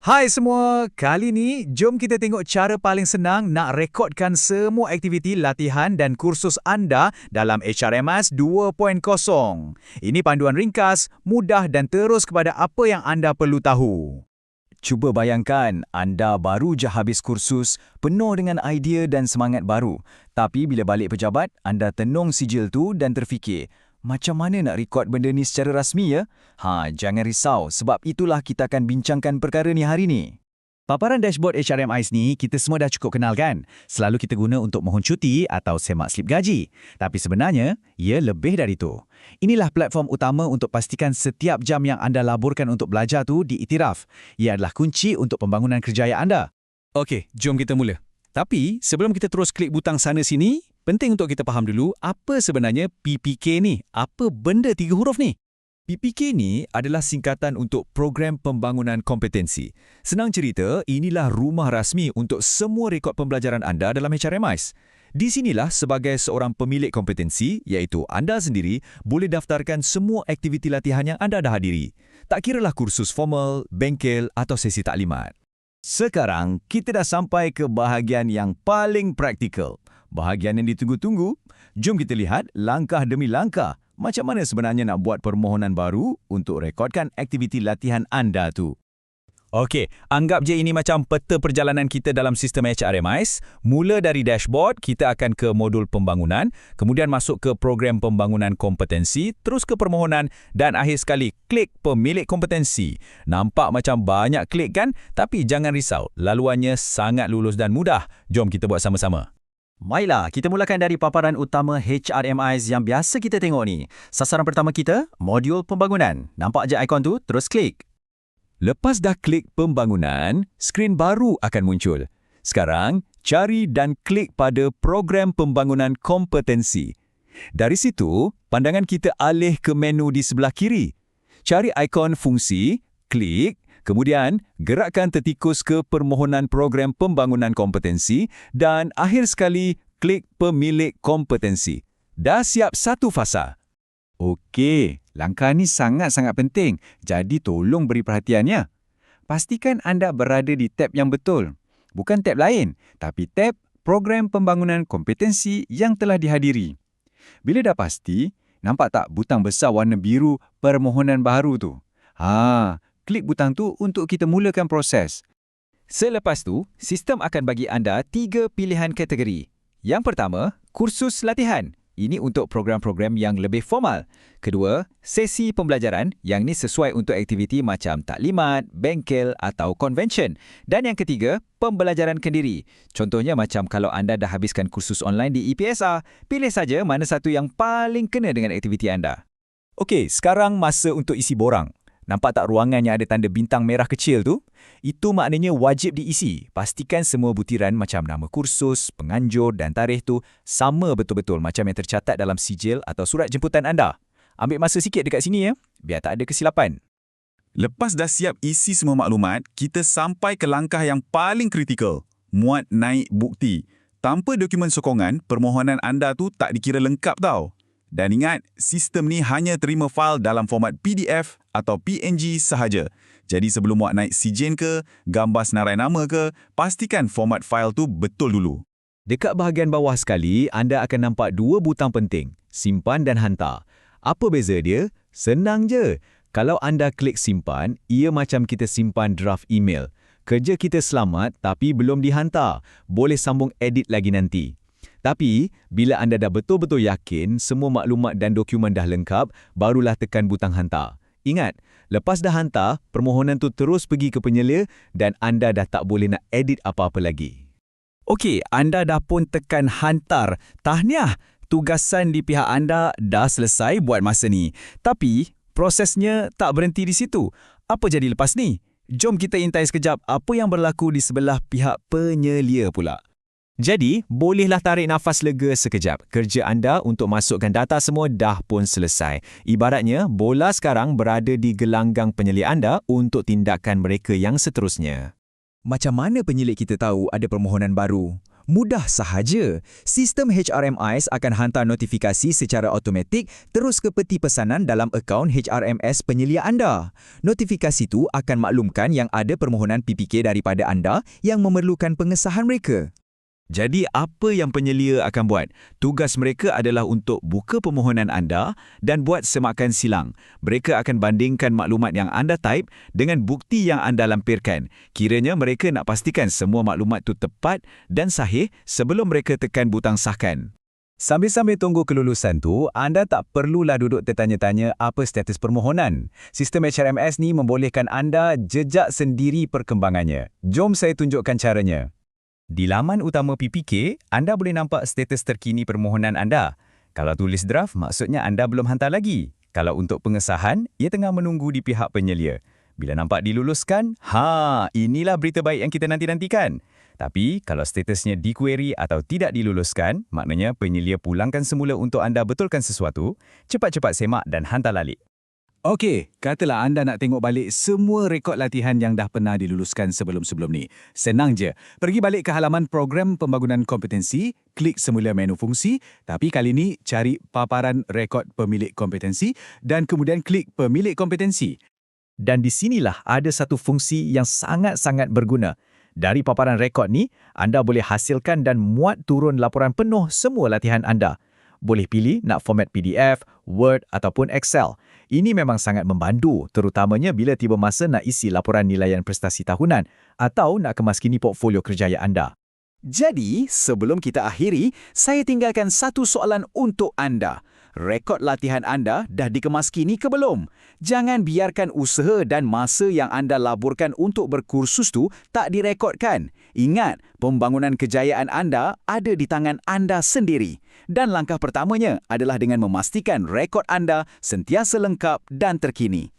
Hai semua, kali ni jom kita tengok cara paling senang nak rekodkan semua aktiviti latihan dan kursus anda dalam HRMS 2.0. Ini panduan ringkas, mudah dan terus kepada apa yang anda perlu tahu. Cuba bayangkan anda baru je habis kursus penuh dengan idea dan semangat baru. Tapi bila balik pejabat, anda tenung sijil tu dan terfikir, macam mana nak rekod benda ni secara rasmi ya? Jangan risau sebab itulah kita akan bincangkan perkara ni hari ni. Paparan dashboard HRMIS ni kita semua dah cukup kenal kan? Selalu kita guna untuk mohon cuti atau semak slip gaji. Tapi sebenarnya, ia lebih dari itu. Inilah platform utama untuk pastikan setiap jam yang anda laburkan untuk belajar tu diiktiraf. Ia adalah kunci untuk pembangunan kerjaya anda. Okey, jom kita mula. Tapi sebelum kita terus klik butang sana-sini, penting untuk kita faham dulu apa sebenarnya PPK ni. Apa benda 3 huruf ni? PPK ni adalah singkatan untuk Program Pembangunan Kompetensi. Senang cerita, inilah rumah rasmi untuk semua rekod pembelajaran anda dalam HRMIS. Di sinilah sebagai seorang pemilik kompetensi, iaitu anda sendiri, boleh daftarkan semua aktiviti latihan yang anda dah hadiri. Tak kiralah kursus formal, bengkel atau sesi taklimat. Sekarang, kita dah sampai ke bahagian yang paling praktikal. Bahagian yang ditunggu-tunggu. Jom kita lihat langkah demi langkah macam mana sebenarnya nak buat permohonan baru untuk rekodkan aktiviti latihan anda tu. Okey, anggap je ini macam peta perjalanan kita dalam sistem HRMIS. Mula dari dashboard, kita akan ke modul pembangunan, kemudian masuk ke program pembangunan kompetensi, terus ke permohonan dan akhir sekali klik pemilik kompetensi. Nampak macam banyak klik kan? Tapi jangan risau, laluannya sangat lulus dan mudah. Jom kita buat sama-sama. Baiklah, kita mulakan dari paparan utama HRMIS yang biasa kita tengok ni. Sasaran pertama kita, modul pembangunan. Nampak je ikon tu? Terus klik. Lepas dah klik pembangunan, skrin baru akan muncul. Sekarang, cari dan klik pada program pembangunan kompetensi. Dari situ, pandangan kita alih ke menu di sebelah kiri. Cari ikon fungsi, klik, kemudian gerakkan tertikus ke permohonan program pembangunan kompetensi dan akhir sekali klik pemilik kompetensi. Dah siap satu fasa. Okey, langkah ni sangat-sangat penting. Jadi tolong beri perhatian ya. Pastikan anda berada di tab yang betul. Bukan tab lain, tapi tab program pembangunan kompetensi yang telah dihadiri. Bila dah pasti, nampak tak butang besar warna biru permohonan baru tu? Klik butang tu untuk kita mulakan proses. Selepas tu, sistem akan bagi anda 3 pilihan kategori. Yang pertama, kursus latihan. Ini untuk program-program yang lebih formal. Kedua, sesi pembelajaran yang ni sesuai untuk aktiviti macam taklimat, bengkel atau convention. Dan yang ketiga, pembelajaran kendiri. Contohnya macam kalau anda dah habiskan kursus online di EPSR, pilih saja mana satu yang paling kena dengan aktiviti anda. Okey, sekarang masa untuk isi borang. Nampak tak ruangan yang ada tanda bintang merah kecil tu? Itu maknanya wajib diisi. Pastikan semua butiran macam nama kursus, penganjur dan tarikh tu sama betul-betul macam yang tercatat dalam sijil atau surat jemputan anda. Ambil masa sikit dekat sini ya, biar tak ada kesilapan. Lepas dah siap isi semua maklumat, kita sampai ke langkah yang paling kritikal, muat naik bukti. Tanpa dokumen sokongan, permohonan anda tu tak dikira lengkap tau. Dan ingat, sistem ni hanya terima fail dalam format PDF atau PNG sahaja. Jadi sebelum muat naik sijen ke, gambar senarai nama ke, pastikan format fail tu betul dulu. Dekat bahagian bawah sekali, anda akan nampak 2 butang penting, simpan dan hantar. Apa beza dia? Senang je. Kalau anda klik simpan, ia macam kita simpan draft email. Kerja kita selamat tapi belum dihantar. Boleh sambung edit lagi nanti. Tapi, bila anda dah betul-betul yakin semua maklumat dan dokumen dah lengkap, barulah tekan butang hantar. Ingat, lepas dah hantar, permohonan tu terus pergi ke penyelia dan anda dah tak boleh nak edit apa-apa lagi. Okey, anda dah pun tekan hantar. Tahniah, tugasan di pihak anda dah selesai buat masa ni. Tapi, prosesnya tak berhenti di situ. Apa jadi lepas ni? Jom kita intai sekejap apa yang berlaku di sebelah pihak penyelia pula. Jadi, bolehlah tarik nafas lega sekejap. Kerja anda untuk masukkan data semua dah pun selesai. Ibaratnya, bola sekarang berada di gelanggang penyelia anda untuk tindakan mereka yang seterusnya. Macam mana penyilik kita tahu ada permohonan baru? Mudah sahaja. Sistem HRMIS akan hantar notifikasi secara automatik terus ke peti pesanan dalam akaun HRMS penyelia anda. Notifikasi itu akan maklumkan yang ada permohonan PPK daripada anda yang memerlukan pengesahan mereka. Jadi apa yang penyelia akan buat? Tugas mereka adalah untuk buka permohonan anda dan buat semakan silang. Mereka akan bandingkan maklumat yang anda type dengan bukti yang anda lampirkan. Kiranya mereka nak pastikan semua maklumat itu tepat dan sahih sebelum mereka tekan butang sahkan. Sambil-sambil tunggu kelulusan tu, anda tak perlulah duduk tertanya-tanya apa status permohonan. Sistem HRMS ni membolehkan anda jejak sendiri perkembangannya. Jom saya tunjukkan caranya. Di laman utama PPK, anda boleh nampak status terkini permohonan anda. Kalau tulis draft, maksudnya anda belum hantar lagi. Kalau untuk pengesahan, ia tengah menunggu di pihak penyelia. Bila nampak diluluskan, inilah berita baik yang kita nanti-nantikan. Tapi, kalau statusnya di-query atau tidak diluluskan, maknanya penyelia pulangkan semula untuk anda betulkan sesuatu, cepat-cepat semak dan hantar balik. Okey, katalah anda nak tengok balik semua rekod latihan yang dah pernah diluluskan sebelum-sebelum ni. Senang je. Pergi balik ke halaman program pembangunan kompetensi, klik semula menu fungsi, tapi kali ni cari paparan rekod pemilik kompetensi dan kemudian klik pemilik kompetensi. Dan di sinilah ada satu fungsi yang sangat-sangat berguna. Dari paparan rekod ni, anda boleh hasilkan dan muat turun laporan penuh semua latihan anda. Boleh pilih nak format PDF, Word ataupun Excel. Ini memang sangat membantu, terutamanya bila tiba masa nak isi laporan nilaian prestasi tahunan atau nak kemaskini portfolio kerjaya anda. Jadi, sebelum kita akhiri, saya tinggalkan satu soalan untuk anda. Rekod latihan anda dah dikemaskini ke belum? Jangan biarkan usaha dan masa yang anda laburkan untuk berkursus tu tak direkodkan. Ingat, pembangunan kejayaan anda ada di tangan anda sendiri. Dan langkah pertamanya adalah dengan memastikan rekod anda sentiasa lengkap dan terkini.